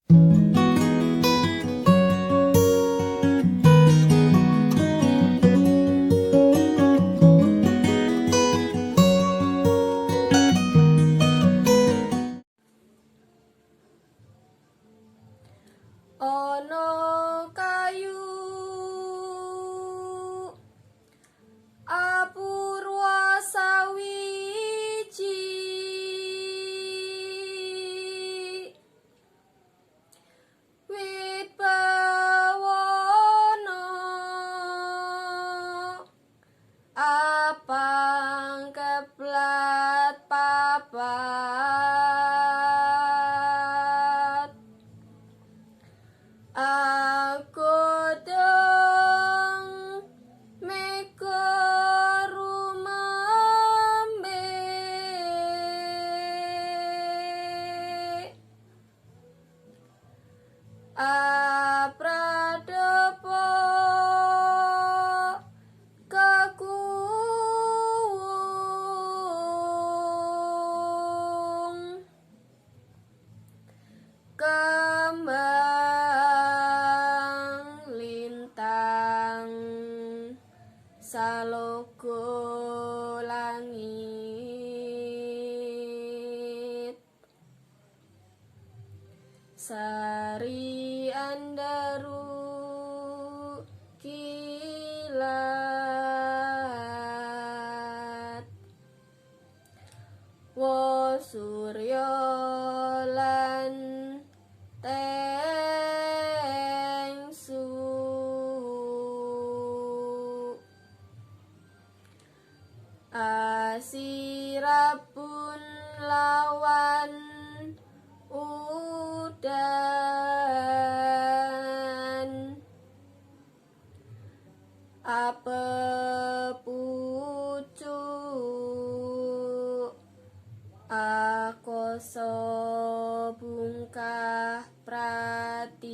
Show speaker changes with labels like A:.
A: Ono kayu apurwa sawiji, wit bawana abang keblat papat, agodhong mega rumambe, apradapa kakuwung, kembang lintang salogo langit, sari andaru kilat, wa surya lan tengsu, asirapun lawan udan, apepucuk akoso bungkah prati.